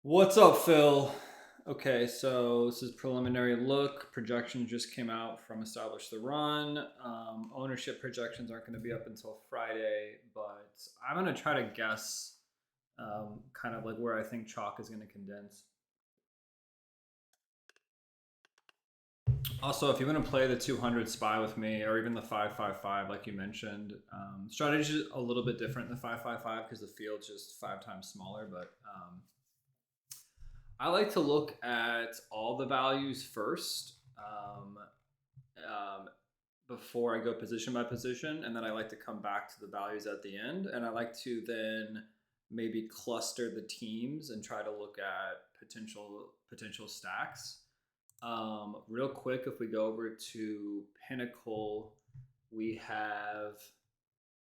What's up, Phil? Okay, so this is preliminary look. Projections just came out from Establish the Run. Ownership projections aren't going to be up until Friday, but I'm going to try to guess kind of like where I think chalk is going to condense. Also, if you want to play the 200 spy with me, or even the 555, like you mentioned, strategy is a little bit different than the 555 because the field's just 5 times smaller, but I like to look at all the values first um, before I go position by position, and then I like to come back to the values at the end, and I like to then maybe cluster the teams and try to look at potential stacks. Real quick, if we go over to Pinnacle, we have,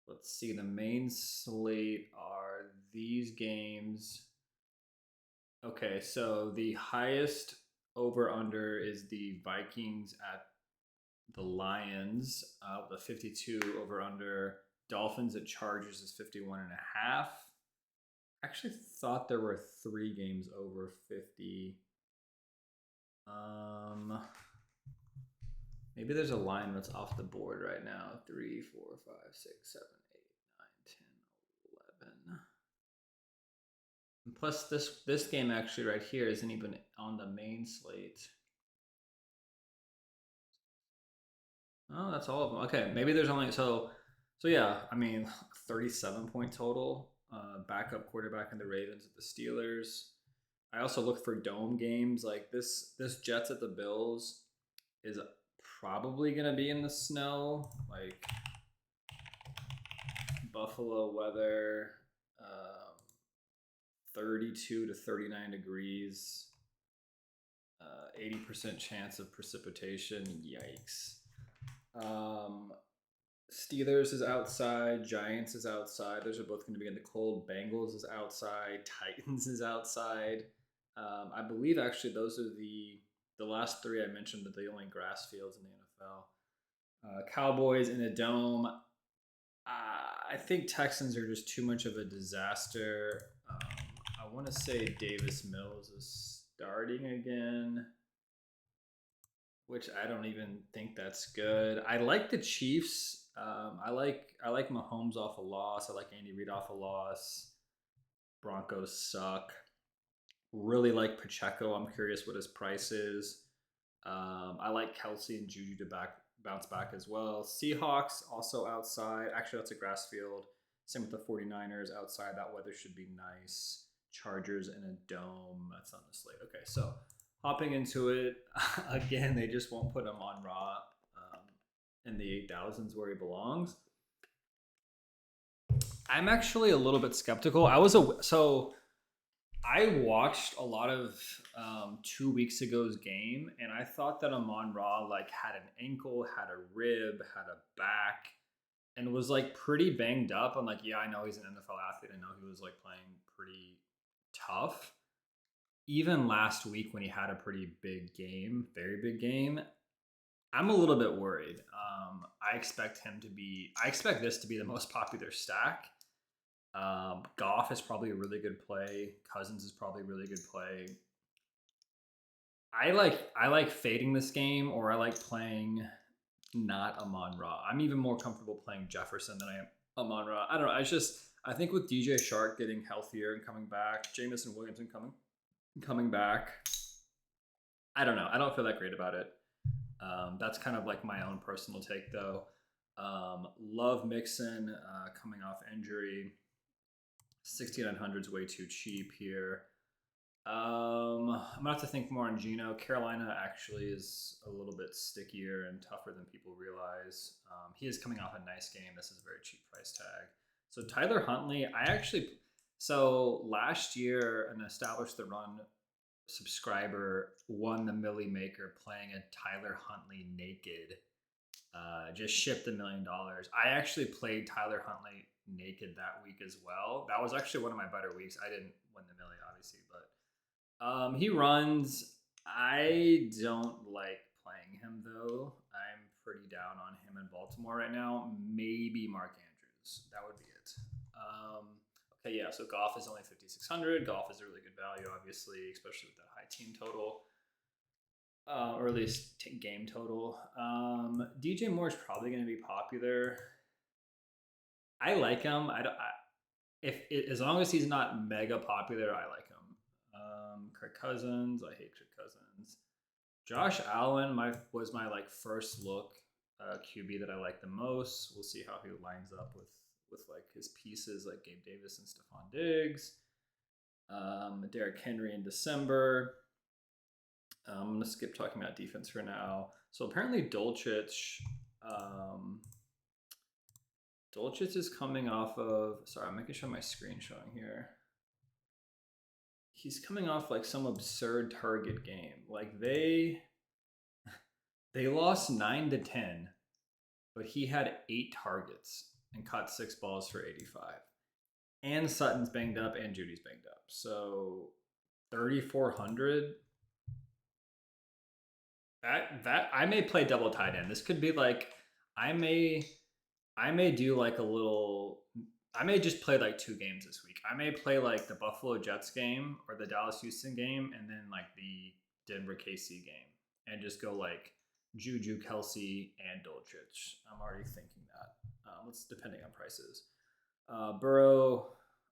let's see, the main slate are these games. Okay, so the highest over under is the Vikings at the Lions, the 52 over under. Dolphins at Chargers is 51 and a half. I actually thought there were 3 games over 50. Um, Maybe there's a line that's off the board right now. 3, 4, 5, 6, 7, 8, 9, 10, 11. And plus, this game actually right here isn't even on the main slate. Oh, that's all of them. Okay, maybe there's only so yeah. I mean, 37-point total. Backup quarterback in the Ravens at the Steelers. I also look for dome games like this. This Jets at the Bills is probably gonna be in the snow, like Buffalo weather, 32 to 39 degrees, 80% chance of precipitation. Yikes. Um, Steelers is outside. Giants is outside. Those are both going to be in the cold. Bengals is outside. Titans is outside. I believe actually those are the last 3 I mentioned are the only grass fields in the NFL. Cowboys in a dome. I think Texans are just too much of a disaster. I want to say Davis Mills is starting again, which I don't even think that's good. I like the Chiefs. I like Mahomes off a loss. I like Andy Reid off a loss. Broncos suck. Really like Pacheco. I'm curious what his price is. I like Kelsey and Juju to bounce back as well. Seahawks also outside. Actually, that's a grass field. Same with the 49ers outside. That weather should be nice. Chargers in a dome. That's on the slate. Okay, so hopping into it again, they just won't put him on Raw in the 8,000s where he belongs. I'm actually a little bit skeptical. I watched a lot of 2 weeks ago's game, and I thought that Amon Ra like had an ankle, had a rib, had a back, and was like pretty banged up. I'm like, yeah, I know he's an NFL athlete. I know he was like playing pretty tough. Even last week when he had a pretty big game, very big game, I'm a little bit worried. I expect him to be. I expect this to be the most popular stack. Goff is probably a really good play. Cousins is probably a really good play. I like fading this game, or I like playing not Amon Ra. I'm even more comfortable playing Jefferson than I am Amon Ra. I don't know. I think with DJ Shark getting healthier and coming back, Jamison Williamson coming back, I don't know. I don't feel that great about it. That's kind of like my own personal take, though. Love Mixon coming off injury. 6,900 is way too cheap here. I'm gonna have to think more on Geno. Carolina actually is a little bit stickier and tougher than people realize. He is coming off a nice game. This is a very cheap price tag. So Tyler Huntley, last year an Established the Run subscriber won the Millie Maker playing a Tyler Huntley naked. Just shipped $1,000,000. I actually played Tyler Huntley naked that week as well. That was actually one of my better weeks. I didn't win the Millie, obviously, but he runs. I don't like playing him though. I'm pretty down on him in Baltimore right now. Maybe Mark Andrews. That would be it. Okay, yeah, so Goff is only 5,600. Goff is a really good value, obviously, especially with that high team total. Or at least game total. DJ Moore is probably going to be popular. I like him. As long as he's not mega popular, I like him. Kirk Cousins, I hate Kirk Cousins. Josh Allen was my like first look QB that I like the most. We'll see how he lines up with like his pieces like Gabe Davis and Stephon Diggs. Derrick Henry in December. I'm gonna skip talking about defense for now. So apparently Dolchich is coming off of. Sorry, I'm making sure my screen showing here. He's coming off like some absurd target game. Like they lost 9-10, but he had 8 targets and caught 6 balls for 85. And Sutton's banged up and Judy's banged up. So 3,400. That I may play double tight end. This could be like I may do like a little. I may just play like 2 games this week. I may play like the Buffalo Jets game or the Dallas Houston game, and then like the Denver KC game, and just go like Juju, Kelsey, and Dolchich. I'm already thinking that. It's depending on prices. Burrow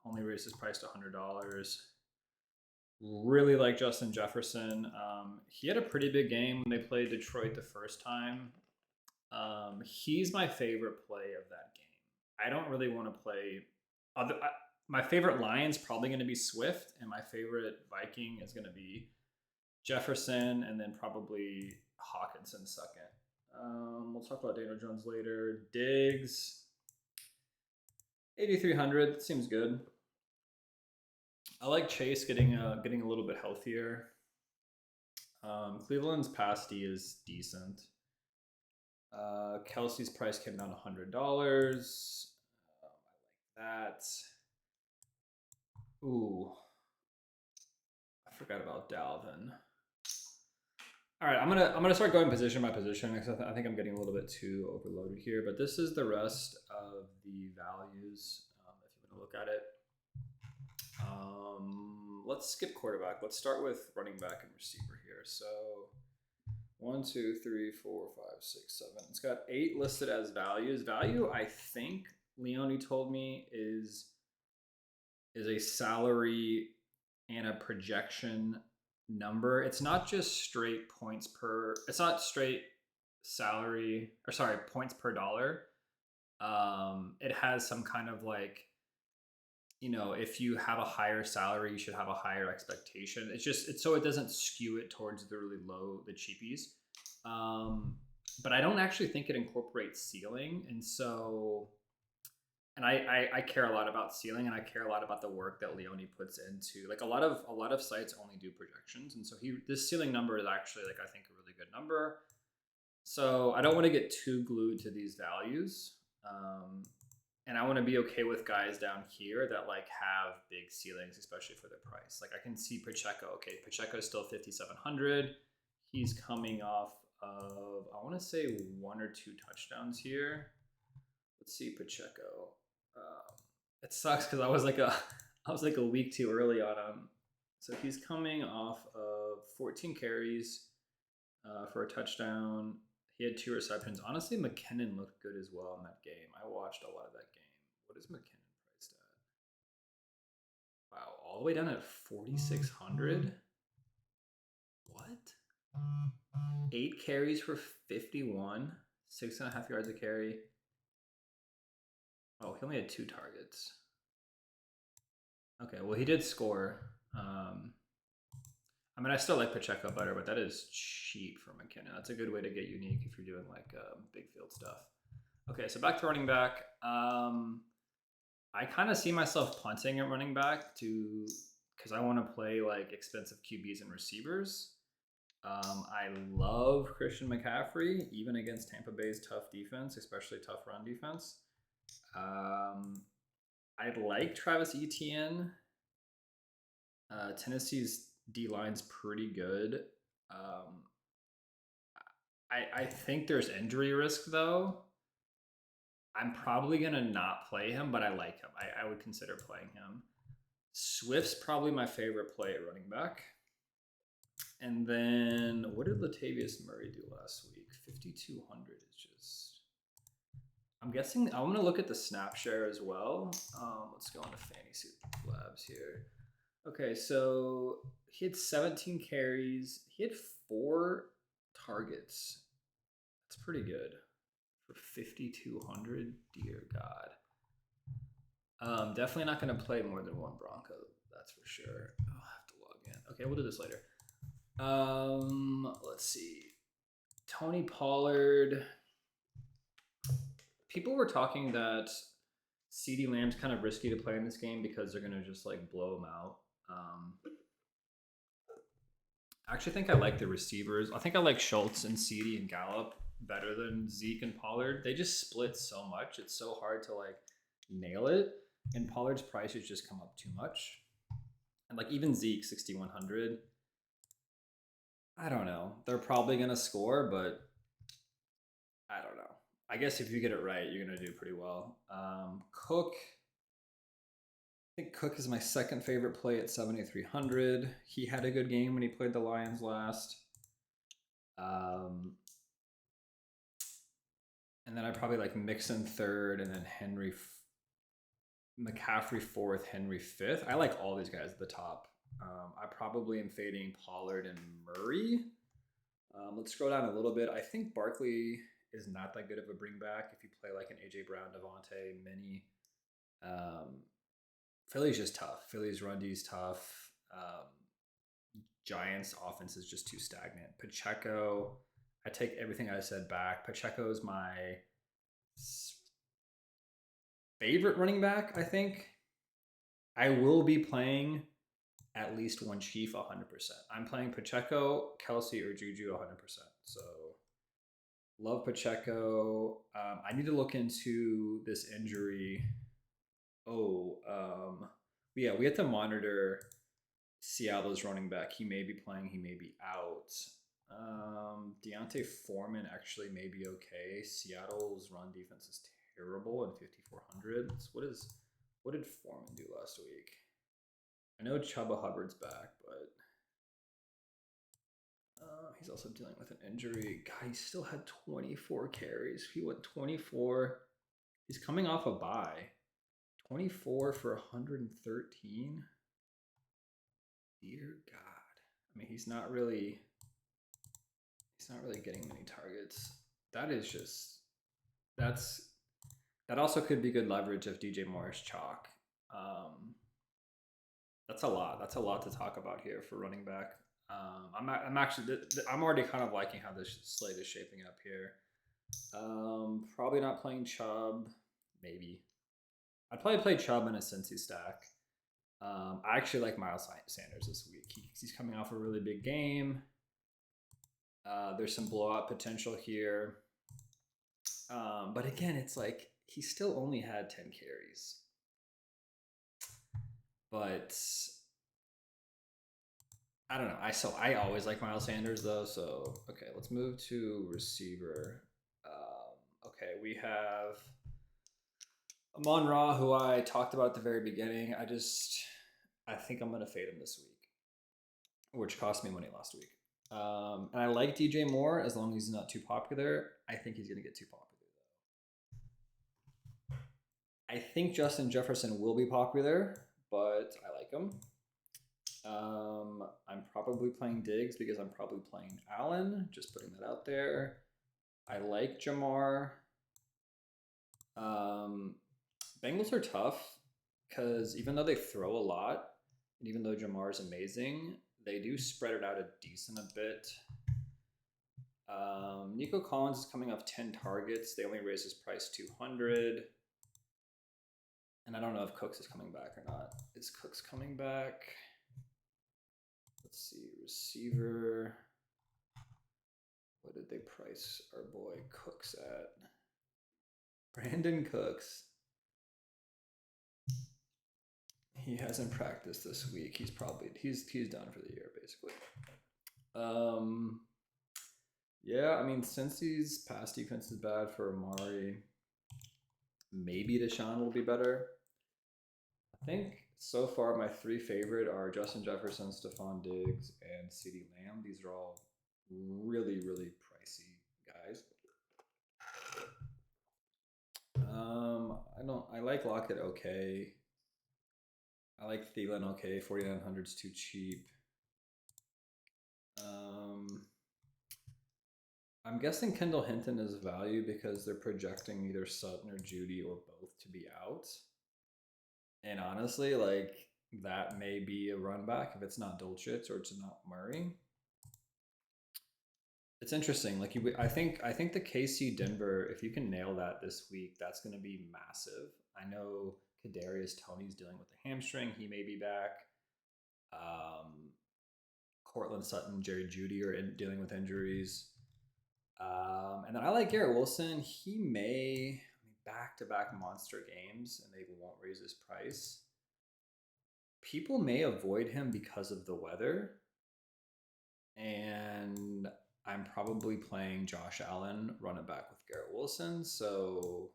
only raised his price to $100. Really like Justin Jefferson. He had a pretty big game when they played Detroit the first time. He's my favorite play of that game. I don't really want to play my favorite Lion's probably going to be Swift, and my favorite Viking is going to be Jefferson, and then probably Hawkinson second. We'll talk about Daniel Jones later. Diggs, 8,300 seems good. I like Chase getting a little bit healthier. Cleveland's pass D is decent. Kelsey's price came down $100. I like that. Ooh, I forgot about Dalvin. All right, I'm gonna start going position by position because I think I'm getting a little bit too overloaded here. But this is the rest of the values. If you want to look at it. Let's skip quarterback. Let's start with running back and receiver here. So 1, 2, 3, 4, 5, 6, 7. It's got 8 listed as values. Value, I think Leone told me is a salary and a projection number. It's not just straight points per. It's not straight salary or sorry points per dollar. It has some kind of like. You know, if you have a higher salary, you should have a higher expectation. It's so it doesn't skew it towards the really low, the cheapies. But I don't actually think it incorporates ceiling. And so, and I care a lot about ceiling, and I care a lot about the work that Leone puts into, like a lot of sites only do projections. And so this ceiling number is actually like, I think a really good number. So I don't want to get too glued to these values. And I want to be okay with guys down here that like have big ceilings, especially for their price. Like I can see Pacheco. Okay, Pacheco is still 5,700. He's coming off of, I want to say 1 or 2 touchdowns here. Let's see Pacheco. It sucks because I was like a week too early on him. So he's coming off of 14 carries for a touchdown. He had 2 receptions. Honestly, McKinnon looked good as well in that game. I watched a lot of that game. What is McKinnon priced at? Wow, all the way down at 4,600? What? 8 carries for 51, 6.5 yards a carry. Oh, he only had 2 targets. Okay, well, he did score. I mean, I still like Pacheco better, but that is cheap for McKinnon. That's a good way to get unique if you're doing like big field stuff. Okay, so back to running back. I kind of see myself punting at running back because I want to play like expensive QBs and receivers. I love Christian McCaffrey, even against Tampa Bay's tough defense, especially tough run defense. I like Travis Etienne. Tennessee's D-line's pretty good. I think there's injury risk though. I'm probably gonna not play him, but I like him. I would consider playing him. Swift's probably my favorite play at running back. And then what did Latavius Murray do last week? 5,200 is just. I'm guessing I'm gonna look at the snap share as well. Let's go into Fantasy Labs here. Okay, so he had 17 carries. He had 4 targets. That's pretty good for 5,200. Dear God. Definitely not going to play more than one Bronco. That's for sure. I'll have to log in. Okay, we'll do this later. Let's see. Tony Pollard. People were talking that CeeDee Lamb's kind of risky to play in this game because they're going to just like blow him out. I actually think I like the receivers. I think I like Schultz and CeeDee and Gallup better than Zeke and Pollard. They just split so much. It's so hard to like nail it. And Pollard's price has just come up too much. And like even Zeke, 6,100. I don't know. They're probably going to score, but I don't know. I guess if you get it right, you're going to do pretty well. Cook. I think Cook is my second favorite play at 7,300. He had a good game when he played the Lions last. And then I probably like Mixon third, and then McCaffrey fourth, Henry fifth. I like all these guys at the top. I probably am fading Pollard and Murray. Let's scroll down a little bit. I think Barkley is not that good of a bring back if you play like an AJ Brown, Devontae, Mini. Philly's just tough. Philly's run D is tough. Giants offense is just too stagnant. Pacheco, I take everything I said back. Pacheco is my favorite running back, I think. I will be playing at least one Chief 100%. I'm playing Pacheco, Kelsey, or Juju 100%. So love Pacheco. I need to look into this injury. Yeah, we have to monitor Seattle's running back. He may be playing, he may be out. Deontay Foreman actually may be okay. Seattle's run defense is terrible in 5,400. What did Foreman do last week? I know Chuba Hubbard's back, but he's also dealing with an injury. God, he still had 24 carries. He went 24. He's coming off a bye. 24 for 113. Dear God. I mean, he's not really getting many targets. That also could be good leverage if DJ Moore's chalk. That's a lot. That's a lot to talk about here for running back. I'm already kind of liking how this slate is shaping up here. Probably not playing Chubb. Maybe. I'd probably play Chubb in a Cincy stack. I actually like Miles Sanders this week. He's coming off a really big game. There's some blowout potential here. But again, it's like he still only had 10 carries. But I don't know. I always like Miles Sanders though. So okay, let's move to receiver. Okay, we have Amon-Ra, who I talked about at the very beginning. I think I'm gonna fade him this week, which cost me money last week. And I like DJ Moore as long as he's not too popular. I think he's gonna get too popular though. I think Justin Jefferson will be popular, but I like him. I'm probably playing Diggs because I'm probably playing Allen. Just putting that out there. I like Jamar. Bengals are tough because even though they throw a lot, and even though Jamar is amazing, they do spread it out a decent bit. Nico Collins is coming off 10 targets. They only raised his price 200. And I don't know if Cooks is coming back or not. Is Cooks coming back? Let's see. Receiver. What did they price our boy Cooks at? Brandon Cooks. He hasn't practiced this week. He's done for the year, basically. Yeah, I mean, Cincy's pass defense is bad for Amari. maybe Deshaun will be better. I think so far my 3 favorite are Justin Jefferson, Stephon Diggs, and CeeDee Lamb. These are all really, really pricey guys. I like Lockett okay. I like Thielen okay. 4,900's too cheap. I'm guessing Kendall Hinton is value because they're projecting either Sutton or Judy or both to be out. And honestly, like that may be a run back if it's not Dolchitz or it's not Murray. It's interesting. Like I think the KC Denver, if you can nail that this week, that's going to be massive. I know Kadarius Toney's dealing with a hamstring; he may be back. Cortland Sutton, Jerry Jeudy are dealing with injuries. And then I like Garrett Wilson. He may back-to-back monster games, and they won't raise his price. People may avoid him because of the weather, and I'm probably playing Josh Allen, running back with Garrett Wilson. So,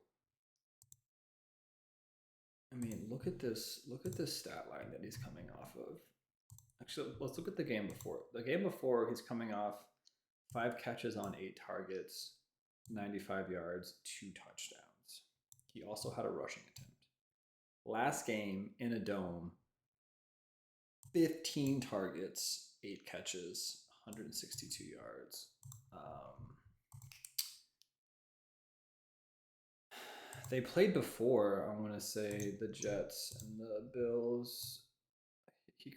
I mean, look at this stat line that he's coming off of. Actually, let's look at the game before. The game before, he's coming off 5 catches on 8 targets, 95 yards, 2 touchdowns. He also had a rushing attempt. Last game in a dome, 15 targets, 8 catches, 162 yards. They played before, I want to say, the Jets and the Bills. He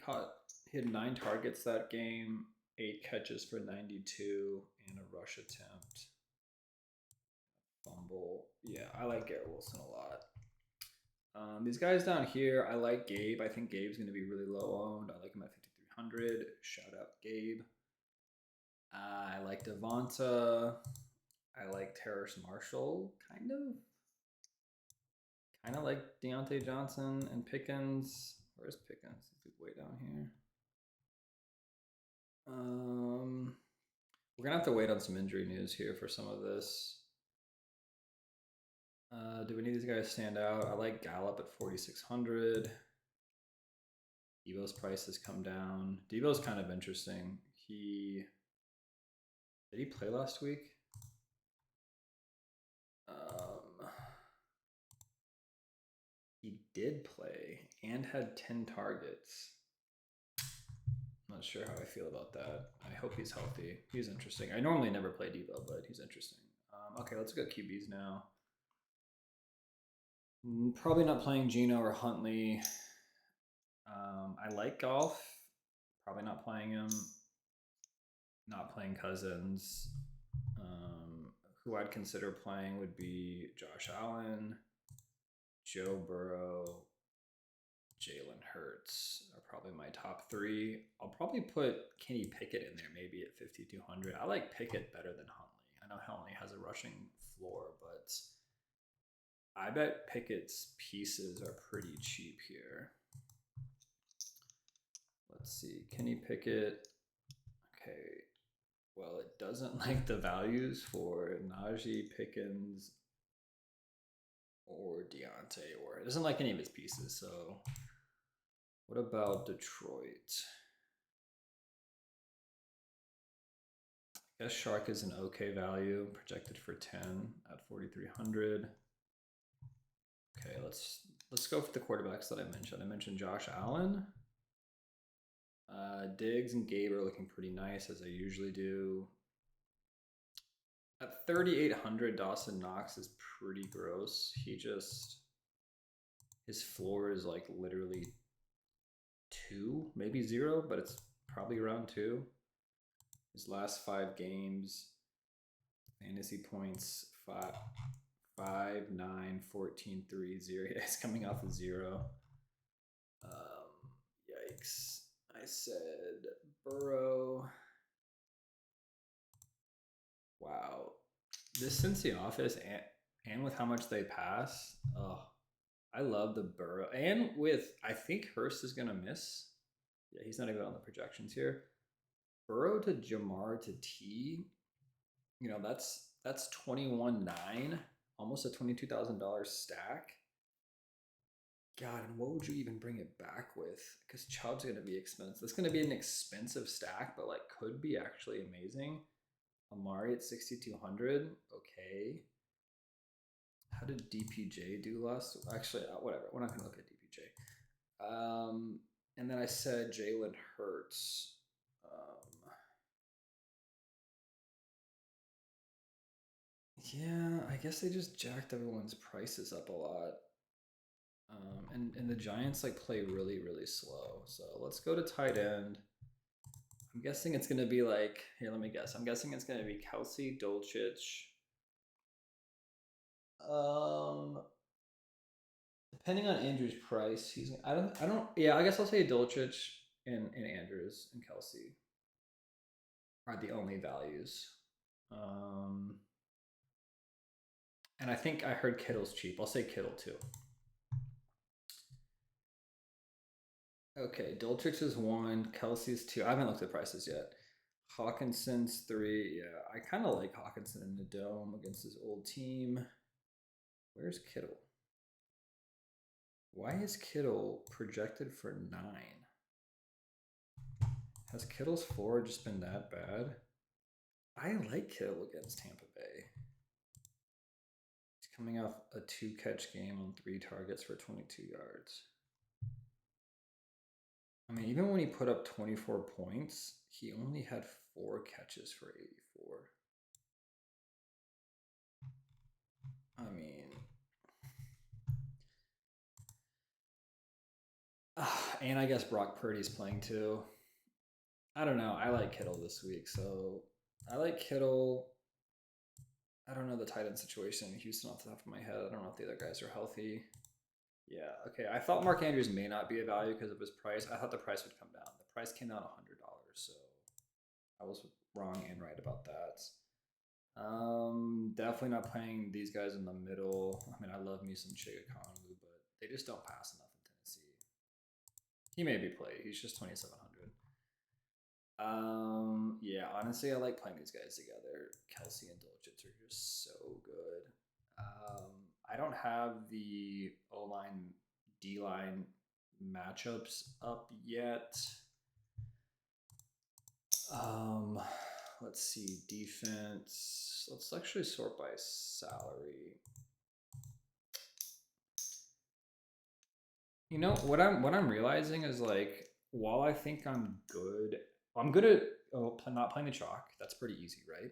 had 9 targets that game, 8 catches for 92, and a rush attempt. Fumble. Yeah, I like Garrett Wilson a lot. These guys down here, I like Gabe. I think Gabe's going to be really low owned. I like him at 5,300. Shout out Gabe. I like Devonta. I like Terrace Marshall, kind of like Deontay Johnson and Pickens. Where's Pickens? He's way down here. We're gonna have to wait on some injury news here for some of this. Do any of these guys stand out? I like Gallup at 4,600. Debo's price has come down. Debo's kind of interesting. Did he play last week? He did play and had 10 targets. I'm not sure how I feel about that. I hope he's healthy. He's interesting. I normally never play Debo, but he's interesting. Okay, let's go QBs now. Probably not playing Geno or Huntley. I like Golf. Probably not playing him. Not playing Cousins. Who I'd consider playing would be Josh Allen, Joe Burrow, Jalen Hurts are probably my top 3. I'll probably put Kenny Pickett in there maybe at 5,200. I like Pickett better than Huntley. I know Huntley has a rushing floor, but I bet Pickett's pieces are pretty cheap here. Let's see. Kenny Pickett. Okay. Well, it doesn't like the values for Najee, Pickens, or Deontay, or it doesn't like any of his pieces. So what about Detroit? I guess Shark is an okay value, projected for 10 at 4,300. Okay, let's go for the quarterbacks that I mentioned. I mentioned Josh Allen. Diggs and Gabe are looking pretty nice, as I usually do. At 3,800, Dawson Knox is pretty gross. His floor is like literally 2, maybe 0, but it's probably around 2. His last 5 games, fantasy points 5, 9, 14, 3, 0. Yeah, he's coming off of 0. Yikes. I said Burrow. Wow. This Cincy office and with how much they pass, I love the Burrow. And with, I think Hurst is going to miss. Yeah, he's not even on the projections here. Burrow to Jamar to T, that's 21-9 almost a $22,000 stack. God, and what would you even bring it back with? Because Chubb's going to be expensive. It's going to be an expensive stack, but like could be actually amazing. Amari at 6,200. Okay. How did DPJ do last? Actually, whatever. We're not going to look at DPJ. And then I said Jalen Hurts. Yeah, I guess they just jacked everyone's prices up a lot. And the Giants like play really, really slow. So let's go to tight end. I'm guessing it's gonna be like, here, let me guess. I'm guessing it's gonna be Kelsey, Dolchich. Depending on Andrew's price, I don't yeah, I guess I'll say Dolchich and Andrews and Kelsey are the only values. And I think I heard Kittle's cheap. I'll say Kittle too. Okay, Dolchich is 1, Kelsey's 2. I haven't looked at prices yet. Hawkinson's 3. Yeah, I kind of like Hawkinson in the dome against his old team. Where's Kittle? Why is Kittle projected for 9? Has Kittle's floor just been that bad? I like Kittle against Tampa Bay. He's coming off a 2-catch game on 3 targets for 22 yards. I mean, even when he put up 24 points, he only had 4 catches for 84. I mean, and I guess Brock Purdy's playing too. I don't know. I like Kittle this week, so I like Kittle. I don't know the tight end situation in Houston off the top of my head. I don't know if the other guys are healthy. Yeah, okay. I thought Mark Andrews may not be a value because of his price. I thought the price would come down. The price came down $100, so I was wrong and right about that. Definitely not playing these guys in the middle. I mean, I love me some Chiga Kanu, but they just don't pass enough in Tennessee. He may be played. He's just 2,700. Yeah, honestly, I like playing these guys together. Kelsey and Dolchich are just so good. I don't have the O-line, D-line matchups up yet. Let's see, defense. Let's actually sort by salary. You know what I'm realizing is like while I think I'm good at not playing the chalk. That's pretty easy, right?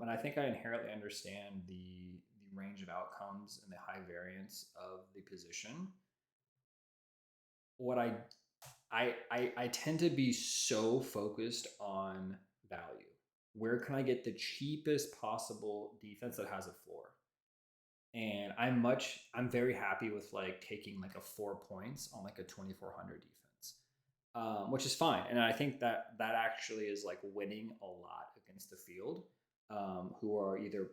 And I think I inherently understand the range of outcomes and the high variance of the position. What I tend to be so focused on value. Where can I get the cheapest possible defense that has a floor? And I'm very happy with like taking like a 4 points on like a 2,400 defense, which is fine. And I think that actually is like winning a lot against the field, who are either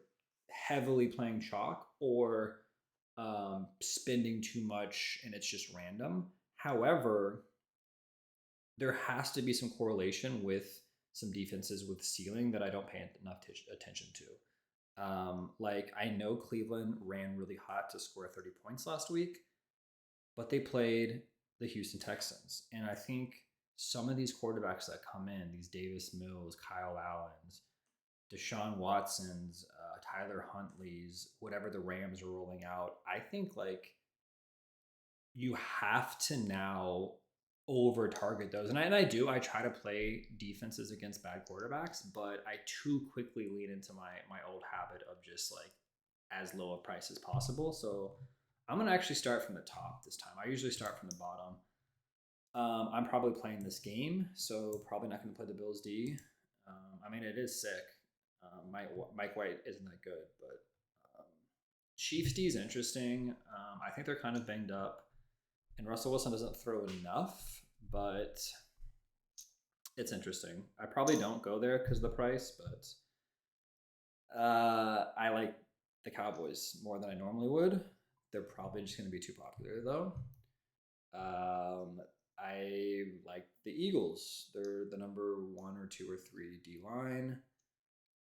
heavily playing chalk or spending too much and it's just random. However, there has to be some correlation with some defenses with ceiling that I don't pay enough attention to. Like I know Cleveland ran really hot to score 30 points last week, but they played the Houston Texans. And I think some of these quarterbacks that come in, these Davis Mills, Kyle Allens, Deshaun Watsons, Tyler Huntley's, whatever the Rams are rolling out, I think like you have to now over target those. And I do. I try to play defenses against bad quarterbacks, but I too quickly lean into my old habit of just like as low a price as possible. So I'm going to actually start from the top this time. I usually start from the bottom. I'm probably playing this game, so probably not going to play the Bills D. I mean, it is sick. Mike White isn't that good, but Chiefs D is interesting. I think they're kind of banged up. And Russell Wilson doesn't throw enough, but it's interesting. I probably don't go there because of the price, but I like the Cowboys more than I normally would. They're probably just going to be too popular, though. I like the Eagles. They're the number 1 or 2 or 3 D line.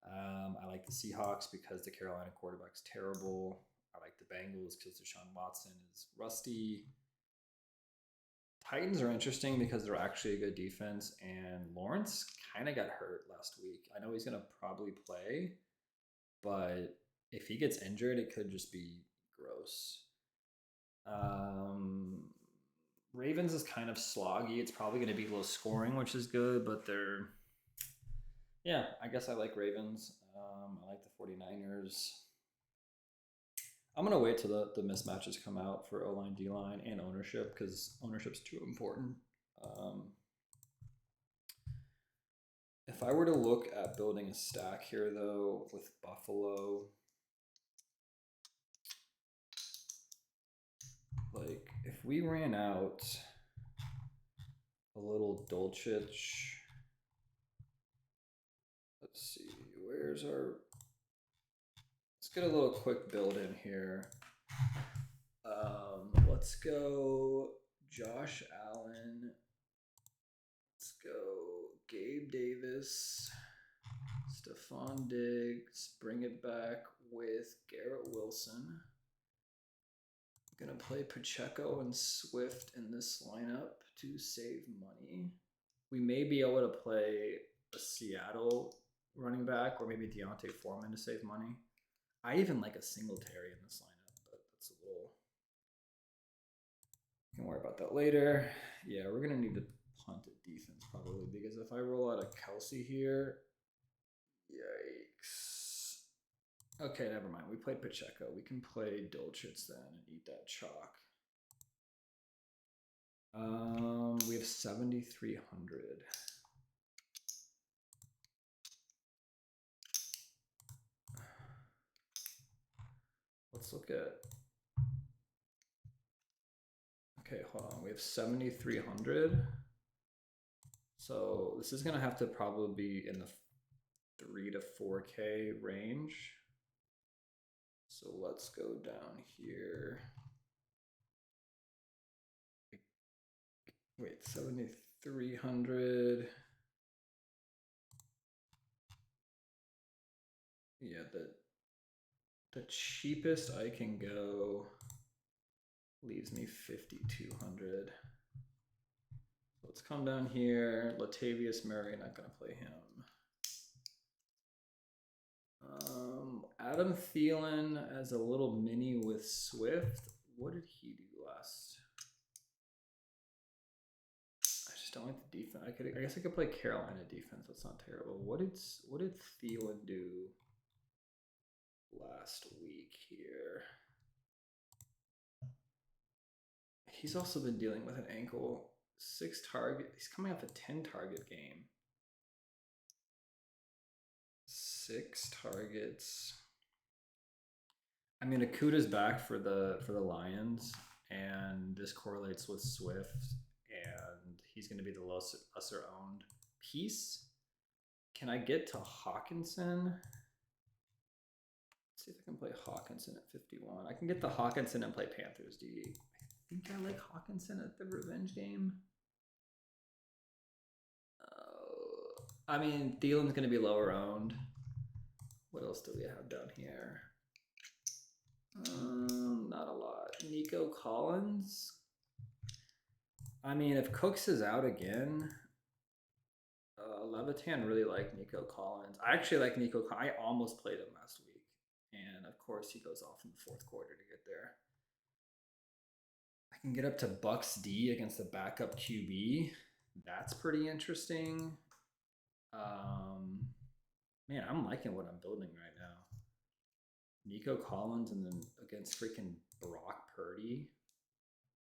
I like the Seahawks because the Carolina quarterback's terrible. I like the Bengals because Deshaun Watson is rusty. Titans are interesting because they're actually a good defense, and Lawrence kind of got hurt last week. I know he's going to probably play, but if he gets injured, it could just be gross. Ravens is kind of sloggy. It's probably going to be low scoring, which is good, but they're, yeah, I guess I like Ravens. I like the 49ers. I'm going to wait till the mismatches come out for O-line, D-line, and ownership because ownership's too important. If I were to look at building a stack here, though, with Buffalo, like, if we ran out a little Dolchich, let's see, where's our, let's get a little quick build in here. Let's go Josh Allen. Let's go Gabe Davis, Stephon Diggs, bring it back with Garrett Wilson. I'm going to play Pacheco and Swift in this lineup to save money. We may be able to play a Seattle running back or maybe Deontay Foreman to save money. I even like a Singletary in this lineup, but that's a little... We can worry about that later. Yeah, we're going to need to punt at defense probably because if I roll out a Kelsey here, yikes. Okay, never mind. We played Pacheco. We can play Dolchitz then and eat that chalk. We have 7,300. Let's look at... Okay, hold on. We have 7,300. So this is going to have to probably be in the 3 to 4K range. So let's go down here. Wait, 7,300. Yeah, the cheapest I can go leaves me 5,200. Let's come down here. Latavius Murray, not going to play him. Adam Thielen as a little mini with Swift. What did he do last? I just don't like the defense. I guess I could play Carolina defense. That's not terrible. What did Thielen do last week here? He's also been dealing with an ankle. 6 target. He's coming off a 10 target game. 6 targets. I mean, Akuta's back for the Lions, and this correlates with Swift, and he's going to be the lesser owned piece. Can I get to Hawkinson? Let's see if I can play Hawkinson at 51. I can get to Hawkinson and play Panthers D. I think I like Hawkinson at the revenge game. I mean, Thielen's going to be lower owned. What else do we have down here? Not a lot. Nico Collins. I mean, if Cooks is out again, Levitan really liked Nico Collins. I actually like Nico Collins. I almost played him last week. And of course, he goes off in the 4th quarter to get there. I can get up to Bucks D against the backup QB. That's pretty interesting. Man, I'm liking what I'm building right now. Nico Collins and then against freaking Brock Purdy.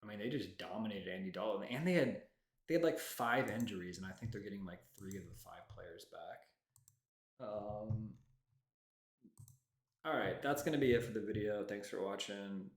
I mean, they just dominated Andy Dalton, and they had like 5 injuries, and I think they're getting like 3 of the 5 players back. All right, that's gonna be it for the video. Thanks for watching.